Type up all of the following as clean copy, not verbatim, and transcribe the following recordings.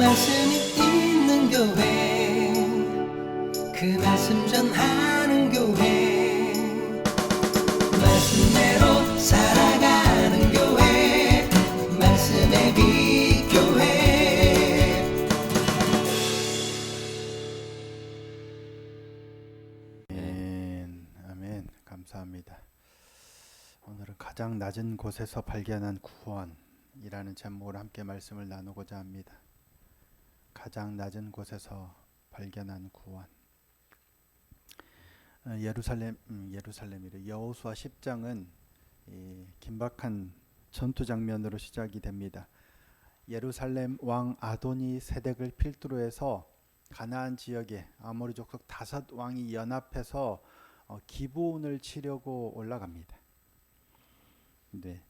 말씀이 있는 교회, 그 말씀 전하는 교회, 말씀대로 살아가는 교회, 말씀의 빛 교회. 아멘. 감사합니다. 오늘은 가장 낮은 곳에서 발견한 구원이라는 제목으로 함께 말씀을 나누고자 합니다. 가장 낮은 곳에서 발견한 구원. 예루살렘이래. 여호수아 10장은 긴박한 전투 장면으로 시작이 됩니다. 예루살렘 왕 아도니 세덱을 필두로 해서 가나안 지역에 아모리 족속 5왕이 연합해서 기브온을 치려고 올라갑니다. 네.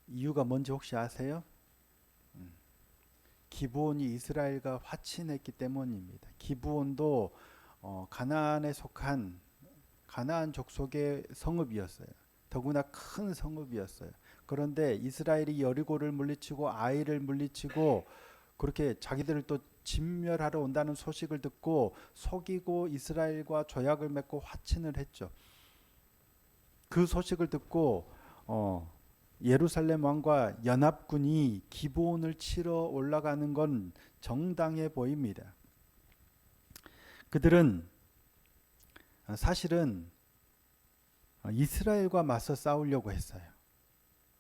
이유가 뭔지 혹시 아세요? 기브온이 이스라엘과 화친했기 때문입니다. 기브온도 가나안에 속한 가나안 족속의 성읍이었어요. 더구나 큰 성읍이었어요. 그런데 이스라엘이 여리고를 물리치고 아이를 물리치고 그렇게 자기들을 또 진멸하러 온다는 소식을 듣고 속이고 이스라엘과 조약을 맺고 화친을 했죠. 그 소식을 듣고 예루살렘 왕과 연합군이 기브온을 치러 올라가는 건 정당해 보입니다. 그들은 사실은 이스라엘과 맞서 싸우려고 했어요.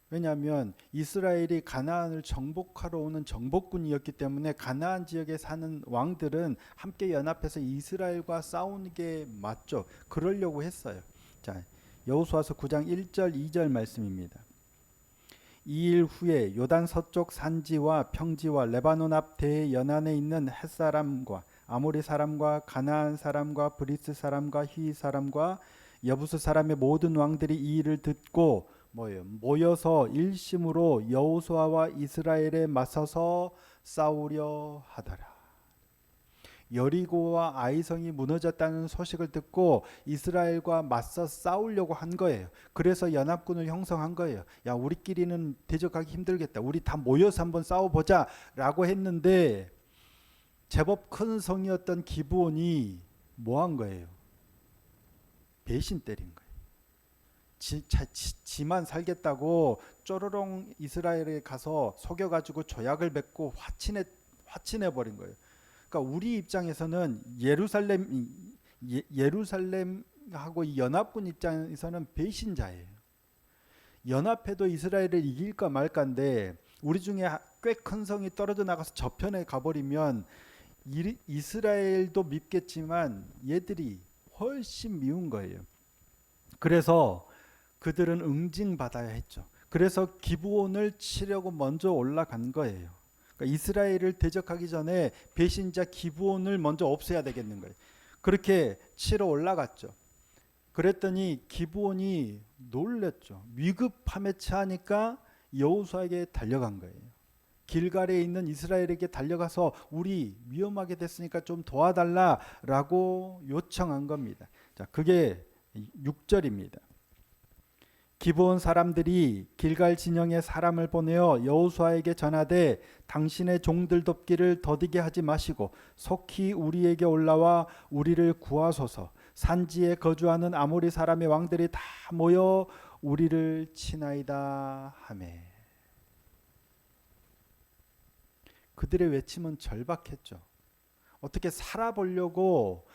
왜냐하면 이스라엘이 가나안을 정복하러 오는 정복군이었기 때문에 가나안 지역에 사는 왕들은 함께 연합해서 이스라엘과 싸우는 게 맞죠. 그러려고 했어요. 자, 여호수아서 9장 1절 2절 말씀입니다. 2일 후에 요단 서쪽 산지와 평지와 레바논 앞 대연안에 있는 헷사람과 아모리 사람과 가나안 사람과 브리스 사람과 휘 사람과 여부스 사람의 모든 왕들이 이 일을 듣고 모여서 일심으로 여호수아와 이스라엘에 맞서서 싸우려 하더라. 여리고와 아이성이 무너졌다는 소식을 듣고 이스라엘과 맞서 싸우려고 한 거예요. 그래서 연합군을 형성한 거예요. 야, 우리끼리는 대적하기 힘들겠다. 우리 다 모여서 한번 싸워보자 라고 했는데 제법 큰 성이었던 기브온이 뭐 한 거예요? 배신 때린 거예요. 지만 살겠다고 쪼르렁 이스라엘에 가서 속여가지고 조약을 맺고 화친해버린 거예요. 그러니까 우리 입장에서는 예루살렘하고 이 연합군 입장에서는 배신자예요. 연합해도 이스라엘을 이길까 말까인데 우리 중에 꽤 큰 성이 떨어져 나가서 저편에 가버리면 이스라엘도 밉겠지만 얘들이 훨씬 미운 거예요. 그래서 그들은 응징받아야 했죠. 그래서 기브온을 치려고 먼저 올라간 거예요. 그러니까 이스라엘을 대적하기 전에 배신자 기브온을 먼저 없애야 되겠는 거예요. 그렇게 치러 올라갔죠. 그랬더니 기브온이 놀랬죠. 위급함에 처하니까 여호수아에게 달려간 거예요. 길갈에 있는 이스라엘에게 달려가서 우리 위험하게 됐으니까 좀 도와달라라고 요청한 겁니다. 자, 그게 6절입니다. 기브온 사람들이 길갈 진영에 사람을 보내어 여호수아에게 전하되 당신의 종들 돕기를 더디게 하지 마시고 속히 우리에게 올라와 우리를 구하소서. 산지에 거주하는 아모리 사람의 왕들이 다 모여 우리를 치나이다 하매. 그들의 외침은 절박했죠. 어떻게 살아보려고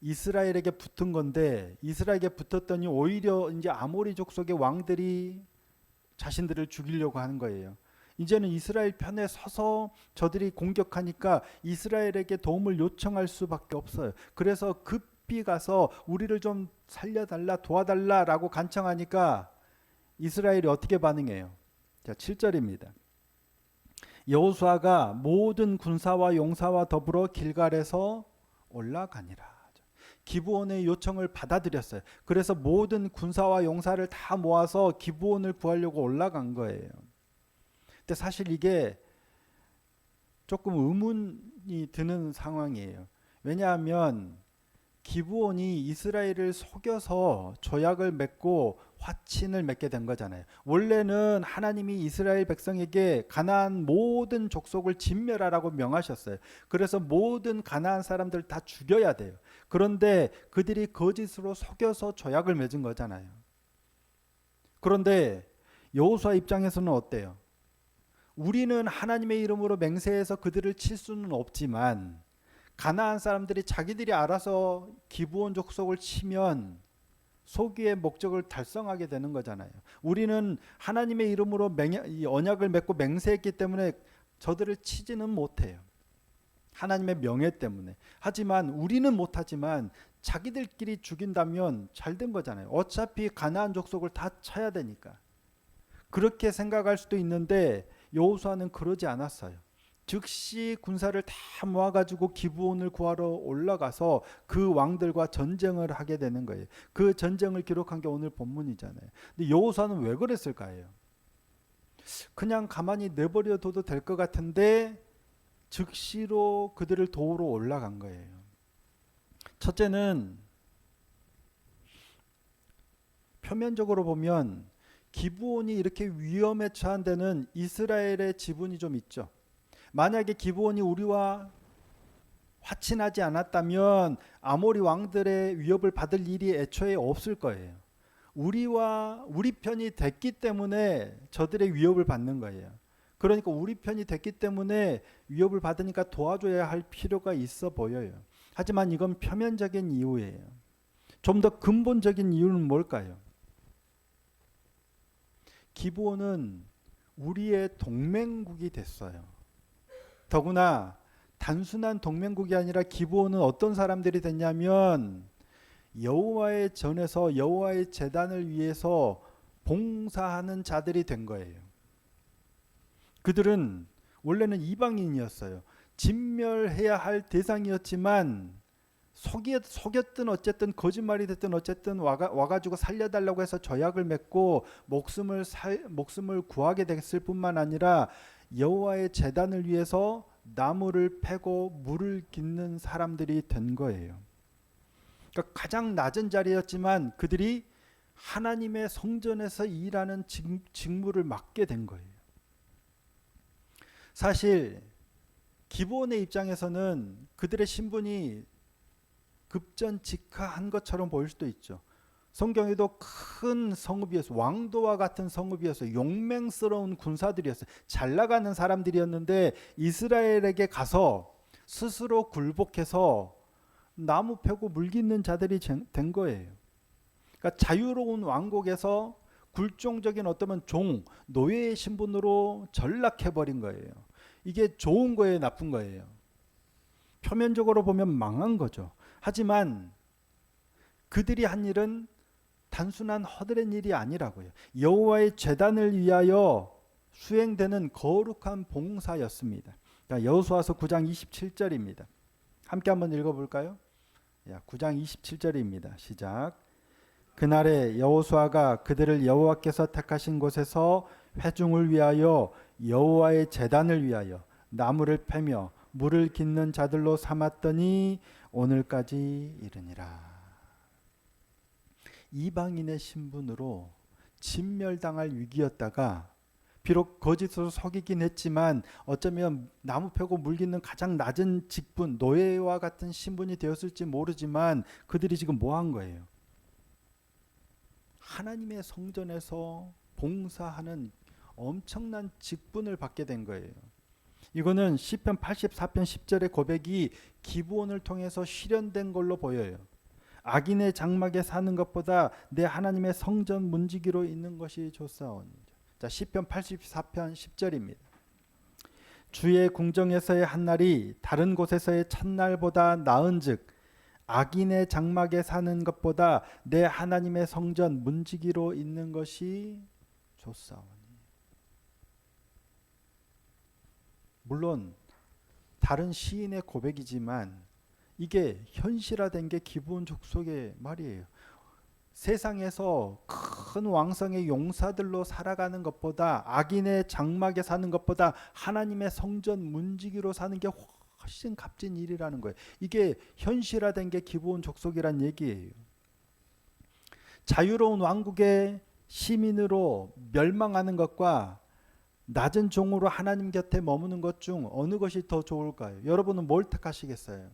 이스라엘에게 붙은 건데 이스라엘에게 붙었더니 오히려 이제 아모리 족속의 왕들이 자신들을 죽이려고 하는 거예요. 이제는 이스라엘 편에 서서 저들이 공격하니까 이스라엘에게 도움을 요청할 수밖에 없어요. 그래서 급히 가서 우리를 좀 살려달라 도와달라라고 간청하니까 이스라엘이 어떻게 반응해요? 자, 7절입니다. 여호수아가 모든 군사와 용사와 더불어 길갈에서 올라가니라. 기브온의 요청을 받아들였어요. 그래서 모든 군사와 용사를 다 모아서 기브온을 구하려고 올라간 거예요. 근데 사실 이게 조금 의문이 드는 상황이에요. 왜냐하면 기브온이 이스라엘을 속여서 조약을 맺고 화친을 맺게 된 거잖아요. 원래는 하나님이 이스라엘 백성에게 가나안 모든 족속을 진멸하라고 명하셨어요. 그래서 모든 가나안 사람들 다 죽여야 돼요. 그런데 그들이 거짓으로 속여서 조약을 맺은 거잖아요. 그런데 여호수아 입장에서는 어때요? 우리는 하나님의 이름으로 맹세해서 그들을 칠 수는 없지만 가나안 사람들이 자기들이 알아서 기브온 족속을 치면 소기의 목적을 달성하게 되는 거잖아요. 우리는 하나님의 이름으로 이 언약을 맺고 맹세했기 때문에 저들을 치지는 못해요. 하나님의 명예 때문에. 하지만 우리는 못하지만 자기들끼리 죽인다면 잘된 거잖아요. 어차피 가나안 족속을 다 쳐야 되니까. 그렇게 생각할 수도 있는데 여호수아는 그러지 않았어요. 즉시 군사를 다 모아가지고 기브온을 구하러 올라가서 그 왕들과 전쟁을 하게 되는 거예요. 그 전쟁을 기록한 게 오늘 본문이잖아요. 근데 여호수아는 왜 그랬을까요? 그냥 가만히 내버려둬도 될 것 같은데 즉시로 그들을 도우러 올라간 거예요. 첫째는 표면적으로 보면 기브온이 이렇게 위험에 처한 데는 이스라엘의 지분이 좀 있죠. 만약에 기브온이 우리와 화친하지 않았다면 아모리 왕들의 위협을 받을 일이 애초에 없을 거예요. 우리 편이 됐기 때문에 저들의 위협을 받는 거예요. 그러니까 우리 편이 됐기 때문에 위협을 받으니까 도와줘야 할 필요가 있어 보여요. 하지만 이건 표면적인 이유예요. 좀 더 근본적인 이유는 뭘까요? 기브온은 우리의 동맹국이 됐어요. 더구나 단순한 동맹국이 아니라 기브온은 어떤 사람들이 됐냐면 여호와의 전에서 여호와의 제단을 위해서 봉사하는 자들이 된 거예요. 그들은 원래는 이방인이었어요. 진멸해야 할 대상이었지만 속였든 어쨌든 거짓말이 됐든 어쨌든 와가지고 살려달라고 해서 조약을 맺고 목숨을 구하게 됐을 뿐만 아니라 여호와의 제단을 위해서 나무를 패고 물을 깃는 사람들이 된 거예요. 그러니까 가장 낮은 자리였지만 그들이 하나님의 성전에서 일하는 직무를 맡게 된 거예요. 사실 기브온의 입장에서는 그들의 신분이 급전직하한 것처럼 보일 수도 있죠. 성경에도 큰 성읍이었어요. 왕도와 같은 성읍이었어요. 용맹스러운 군사들이었어요. 잘 나가는 사람들이었는데 이스라엘에게 가서 스스로 굴복해서 나무 패고 물 깃는 자들이 된 거예요. 그러니까 자유로운 왕국에서 굴종적인 어떤 노예의 신분으로 전락해버린 거예요. 이게 좋은 거예요, 나쁜 거예요? 표면적으로 보면 망한 거죠. 하지만 그들이 한 일은 단순한 허드렛 일이 아니라고요. 여호와의 제단을 위하여 수행되는 거룩한 봉사였습니다. 여호수아서 9장 27절입니다. 함께 한번 읽어볼까요? 9장 27절입니다. 시작. 그날에 여호수아가 그들을 여호와께서 택하신 곳에서 회중을 위하여 여호와의 제단을 위하여 나무를 패며 물을 깃는 자들로 삼았더니 오늘까지 이르니라. 이방인의 신분으로 진멸당할 위기였다가 비록 거짓으로 속이긴 했지만 어쩌면 나무 패고 물 깃는 가장 낮은 직분, 노예와 같은 신분이 되었을지 모르지만 그들이 지금 뭐 한 거예요? 하나님의 성전에서 봉사하는 엄청난 직분을 받게 된 거예요. 이거는 시편 84편 10절의 고백이 기브온을 통해서 실현된 걸로 보여요. 악인의 장막에 사는 것보다 내 하나님의 성전 문지기로 있는 것이 좋사오니. 자, 시편 84편 10절입니다. 주의 궁정에서의 한날이 다른 곳에서의 첫날보다 나은즉 악인의 장막에 사는 것보다 내 하나님의 성전 문지기로 있는 것이 좋사오니. 물론 다른 시인의 고백이지만 이게 현실화된 게 기브온 족속의 말이에요. 세상에서 큰 왕성의 용사들로 살아가는 것보다 악인의 장막에 사는 것보다 하나님의 성전 문지기로 사는 게 훨씬 값진 일이라는 거예요. 이게 현실화된 게 기브온 족속이란 얘기예요. 자유로운 왕국의 시민으로 멸망하는 것과 낮은 종으로 하나님 곁에 머무는 것 중 어느 것이 더 좋을까요? 여러분은 뭘 택하시겠어요?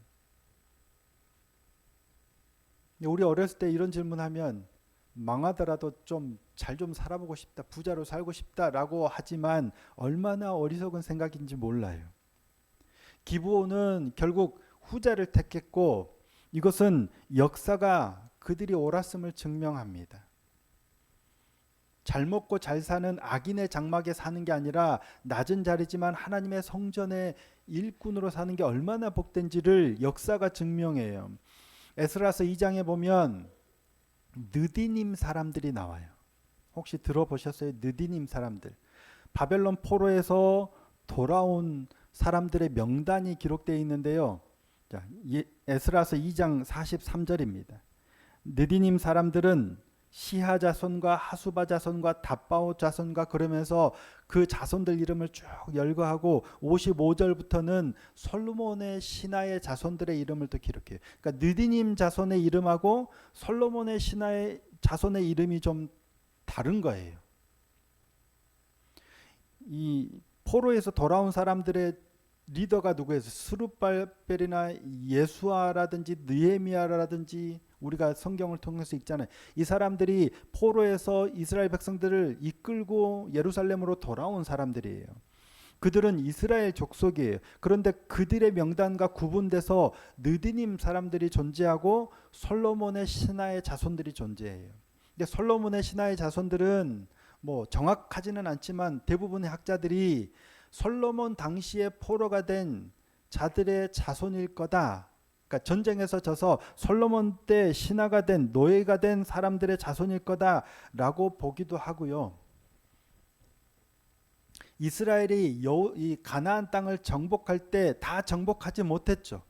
우리 어렸을 때 이런 질문하면 망하더라도 좀 잘 좀 살아보고 싶다, 부자로 살고 싶다라고 하지만 얼마나 어리석은 생각인지 몰라요. 기브온은 결국 후자를 택했고 이것은 역사가 그들이 옳았음을 증명합니다. 잘 먹고 잘 사는 악인의 장막에 사는 게 아니라 낮은 자리지만 하나님의 성전의 일꾼으로 사는 게 얼마나 복된지를 역사가 증명해요. 에스라서 2장에 보면 느디님 사람들이 나와요. 혹시 들어보셨어요? 느디님 사람들. 바벨론 포로에서 돌아온 사람들의 명단이 기록되어 있는데요. 자, 에스라서 2장 43절입니다. 느디님 사람들은 시하 자손과 하수바 자손과 답바오 자손과 그러면서 그 자손들 이름을 쭉 열거하고 55절부터는 솔로몬의 신하의 자손들의 이름을 또 기록해요. 그러니까 느디님 자손의 이름하고 솔로몬의 신하의 자손의 이름이 좀 다른 거예요. 이 포로에서 돌아온 사람들의 리더가 누구예요? 스룹발벨이나 예수아라든지 느헤미야라든지 우리가 성경을 통해서 읽잖아요. 이 사람들이 포로에서 이스라엘 백성들을 이끌고 예루살렘으로 돌아온 사람들이에요. 그들은 이스라엘 족속이에요. 그런데 그들의 명단과 구분돼서 느디님 사람들이 존재하고 솔로몬의 신하의 자손들이 존재해요. 근데 솔로몬의 신하의 자손들은 뭐 정확하지는 않지만 대부분의 학자들이 솔로몬 당시에 포로가 된 자들의 자손일 거다. 그러니까 전쟁에서 져서 솔로몬 때 신하가 된 노예가 된 사람들의 자손일 거다라고 보기도 하고요. 이스라엘이 이 가나안 땅을 정복할 때 다 정복하지 못했죠.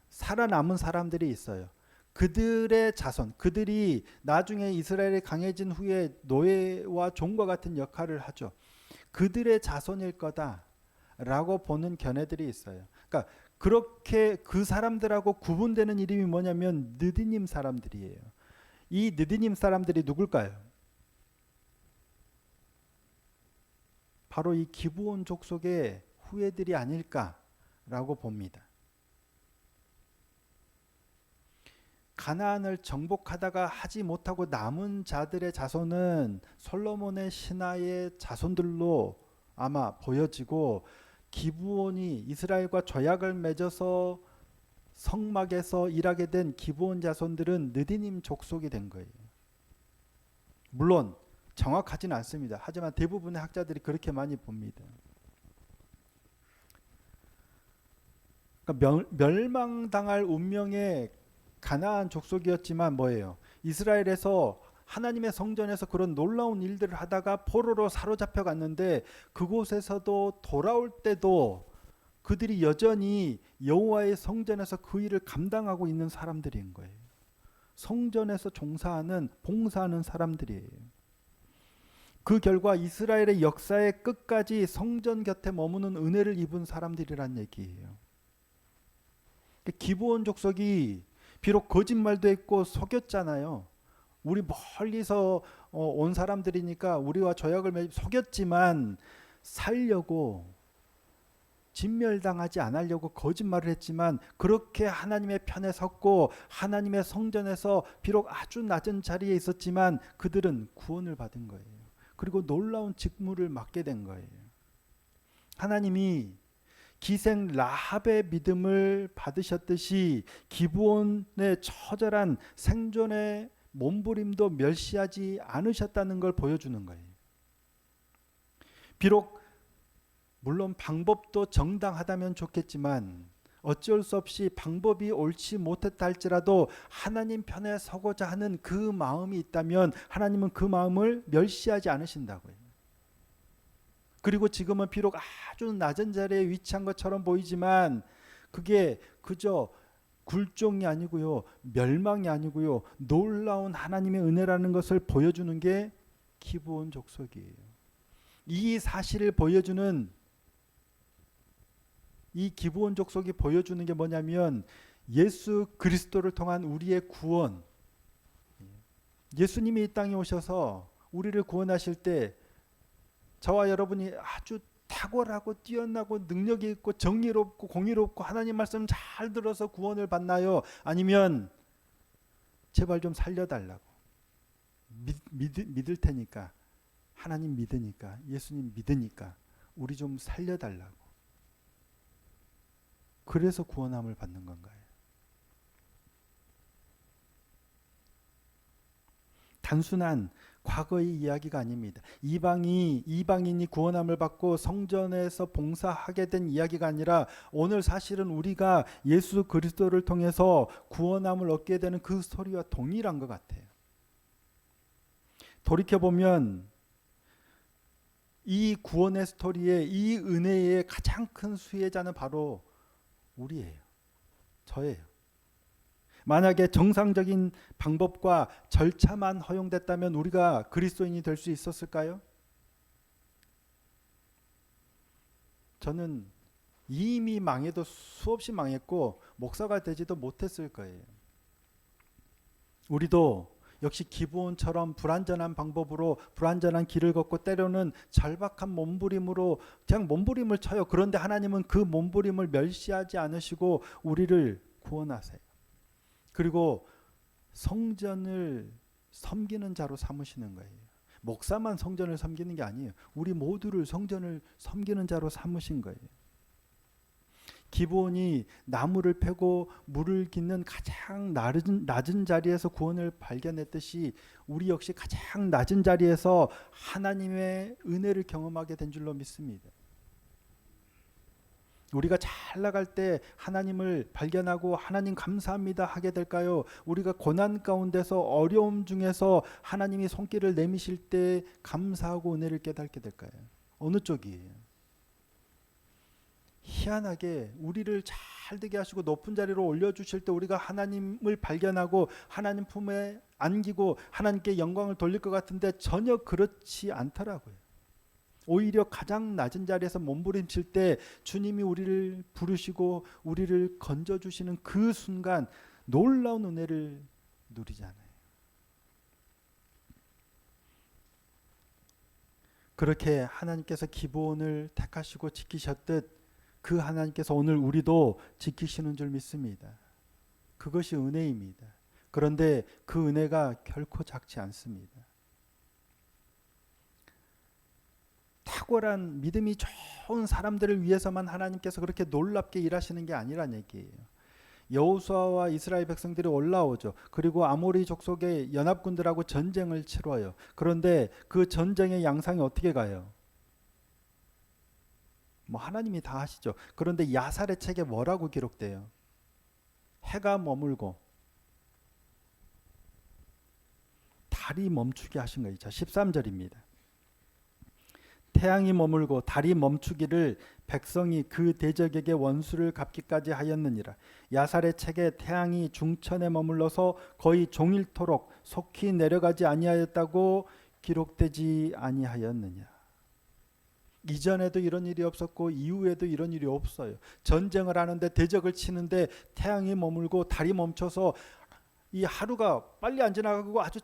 살아남은 사람들이 있어요. 그들의 자손, 그들이 나중에 이스라엘이 강해진 후에 노예와 종과 같은 역할을 하죠. 그들의 자손일 거다라고 보는 견해들이 있어요. 그러니까 그렇게 그 사람들하고 구분되는 이름이 뭐냐면 느디님 사람들이에요. 이 느디님 사람들이 누굴까요? 바로 이 기브온 족속의 후예들이 아닐까라고 봅니다. 가나안을 정복하다가 하지 못하고 남은 자들의 자손은 솔로몬의 신하의 자손들로 아마 보여지고 기브온이 이스라엘과 조약을 맺어서 성막에서 일하게 된 기브온 자손들은 느디님 족속이 된 거예요. 물론 정확하지는 않습니다. 하지만 대부분의 학자들이 그렇게 많이 봅니다. 그러니까 멸망당할 운명의 가나안 족속이었지만 뭐예요? 이스라엘에서 하나님의 성전에서 그런 놀라운 일들을 하다가 포로로 사로잡혀 갔는데 그곳에서도 돌아올 때도 그들이 여전히 여호와의 성전에서 그 일을 감당하고 있는 사람들인 거예요. 성전에서 종사하는 봉사하는 사람들이에요. 그 결과 이스라엘의 역사의 끝까지 성전 곁에 머무는 은혜를 입은 사람들이란 얘기예요. 기브온 족속이 비록 거짓말도 했고 속였잖아요. 우리 멀리서 온 사람들이니까 우리와 조약을 속였지만 살려고 진멸당하지 않으려고 거짓말을 했지만 그렇게 하나님의 편에 섰고 하나님의 성전에서 비록 아주 낮은 자리에 있었지만 그들은 구원을 받은 거예요. 그리고 놀라운 직무를 맡게 된 거예요. 하나님이 기생 라합의 믿음을 받으셨듯이 기브온의 처절한 생존의 몸부림도 멸시하지 않으셨다는 걸 보여주는 거예요. 비록 물론 방법도 정당하다면 좋겠지만 어쩔 수 없이 방법이 옳지 못했다 할지라도 하나님 편에 서고자 하는 그 마음이 있다면 하나님은 그 마음을 멸시하지 않으신다고요. 그리고 지금은 비록 아주 낮은 자리에 위치한 것처럼 보이지만 그게 그저 굴종이 아니고요, 멸망이 아니고요, 놀라운 하나님의 은혜라는 것을 보여주는 게 기브온 족속이에요. 이 사실을 보여주는 이 기브온 족속이 보여주는 게 뭐냐면 예수 그리스도를 통한 우리의 구원. 예수님이 이 땅에 오셔서 우리를 구원하실 때 저와 여러분이 아주 탁월하고 뛰어나고 능력이 있고 정의롭고 공의롭고 하나님 말씀 잘 들어서 구원을 받나요? 아니면 제발 좀 살려달라고 믿을 테니까, 하나님 믿으니까, 예수님 믿으니까 우리 좀 살려달라고, 그래서 구원함을 받는 건가요? 단순한 과거의 이야기가 아닙니다. 이방인이 구원함을 받고 성전에서 봉사하게 된 이야기가 아니라 오늘 사실은 우리가 예수 그리스도를 통해서 구원함을 얻게 되는 그 스토리와 동일한 것 같아요. 돌이켜보면 이 구원의 스토리에, 이 은혜의 가장 큰 수혜자는 바로 우리예요. 저예요. 만약에 정상적인 방법과 절차만 허용됐다면 우리가 그리스도인이 될 수 있었을까요? 저는 이미 망해도 수없이 망했고 목사가 되지도 못했을 거예요. 우리도 역시 기브온처럼 불완전한 방법으로 불완전한 길을 걷고 때로는 절박한 몸부림으로 그냥 몸부림을 쳐요. 그런데 하나님은 그 몸부림을 멸시하지 않으시고 우리를 구원하세요. 그리고 성전을 섬기는 자로 삼으시는 거예요. 목사만 성전을 섬기는 게 아니에요. 우리 모두를 성전을 섬기는 자로 삼으신 거예요. 기브온이 나무를 패고 물을 깃는 가장 낮은 자리에서 구원을 발견했듯이 우리 역시 가장 낮은 자리에서 하나님의 은혜를 경험하게 된 줄로 믿습니다. 우리가 잘 나갈 때 하나님을 발견하고 하나님 감사합니다 하게 될까요? 우리가 고난 가운데서 어려움 중에서 하나님이 손길을 내미실 때 감사하고 은혜를 깨닫게 될까요? 어느 쪽이에요? 희한하게 우리를 잘 되게 하시고 높은 자리로 올려주실 때 우리가 하나님을 발견하고 하나님 품에 안기고 하나님께 영광을 돌릴 것 같은데 전혀 그렇지 않더라고요. 오히려 가장 낮은 자리에서 몸부림칠 때 주님이 우리를 부르시고 우리를 건져주시는 그 순간 놀라운 은혜를 누리잖아요. 그렇게 하나님께서 기브온을 택하시고 지키셨듯 그 하나님께서 오늘 우리도 지키시는 줄 믿습니다. 그것이 은혜입니다. 그런데 그 은혜가 결코 작지 않습니다. 탁월한 믿음이 좋은 사람들을 위해서만 하나님께서 그렇게 놀랍게 일하시는 게 아니란 얘기예요. 여호수아와 이스라엘 백성들이 올라오죠. 그리고 아모리 족속의 연합군들하고 전쟁을 치러요. 그런데 그 전쟁의 양상이 어떻게 가요? 뭐 하나님이 다 하시죠. 그런데 야살의 책에 뭐라고 기록돼요? 해가 머물고 달이 멈추게 하신 거예요. 13절입니다. 태양이 머물고 달이 멈추기를 백성이 그 대적에게 원수를 갚기까지 하였느니라. 야살의 책에 태양이 중천에 머물러서 거의 종일토록 속히 내려가지 아니하였다고 기록되지 아니하였느냐. 이전에도 이런 일이 없었고 이후에도 이런 일이 없어요. 전쟁을 하는데 대적을 치는데 태양이 머물고 달이 멈춰서 이 하루가 빨리 안 지나가고 아주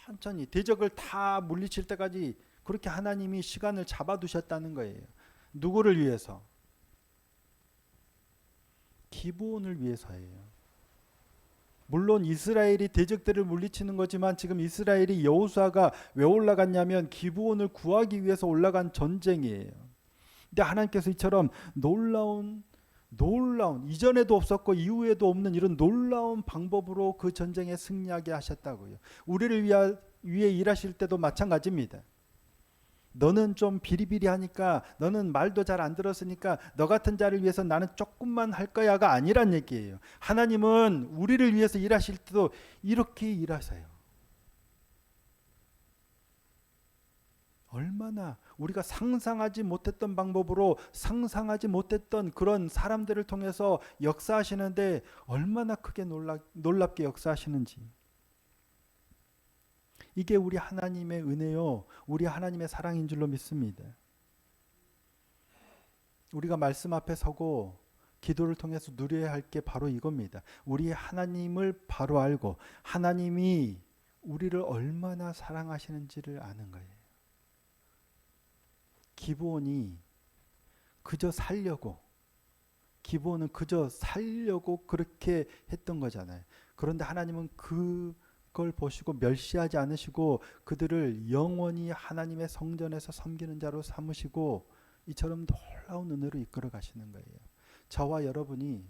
천천히 대적을 다 물리칠 때까지 그렇게 하나님이 시간을 잡아두셨다는 거예요. 누구를 위해서? 기브온을 위해서예요. 물론 이스라엘이 대적들을 물리치는 거지만 지금 이스라엘이 여호수아가 왜 올라갔냐면 기브온을 구하기 위해서 올라간 전쟁이에요. 근데 하나님께서 이처럼 놀라운 이전에도 없었고 이후에도 없는 이런 놀라운 방법으로 그 전쟁에 승리하게 하셨다고요. 우리를 위해 일하실 때도 마찬가지입니다. 너는 좀 비리비리하니까, 너는 말도 잘 안 들었으니까 너 같은 자를 위해서 나는 조금만 할 거야가 아니란 얘기예요. 하나님은 우리를 위해서 일하실 때도 이렇게 일하세요. 얼마나 우리가 상상하지 못했던 방법으로 상상하지 못했던 그런 사람들을 통해서 역사하시는데 얼마나 크게 놀랍게 역사하시는지. 이게 우리 하나님의 은혜요, 우리 하나님의 사랑인 줄로 믿습니다. 우리가 말씀 앞에 서고 기도를 통해서 누려야 할 게 바로 이겁니다. 우리 하나님을 바로 알고 하나님이 우리를 얼마나 사랑하시는지를 아는 거예요. 기브온이 그저 살려고, 기브온은 그저 살려고 그렇게 했던 거잖아요. 그런데 하나님은 그걸 보시고 멸시하지 않으시고 그들을 영원히 하나님의 성전에서 섬기는 자로 삼으시고 이처럼 놀라운 은혜로 이끌어 가시는 거예요. 저와 여러분이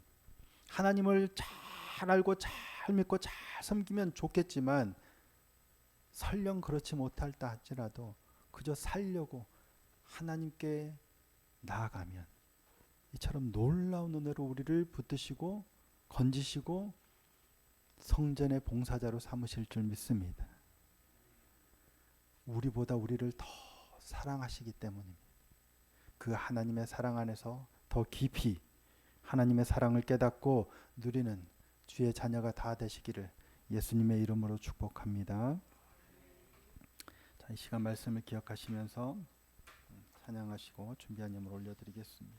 하나님을 잘 알고 잘 믿고 잘 섬기면 좋겠지만 설령 그렇지 못할다 할지라도 그저 살려고 하나님께 나아가면 이처럼 놀라운 은혜로 우리를 붙드시고 건지시고 성전의 봉사자로 삼으실 줄 믿습니다. 우리보다 우리를 더 사랑하시기 때문입니다. 그 하나님의 사랑 안에서 더 깊이 하나님의 사랑을 깨닫고 누리는 주의 자녀가 다 되시기를 예수님의 이름으로 축복합니다. 자, 이 시간 말씀을 기억하시면서 찬양하시고 준비한 예물 올려드리겠습니다.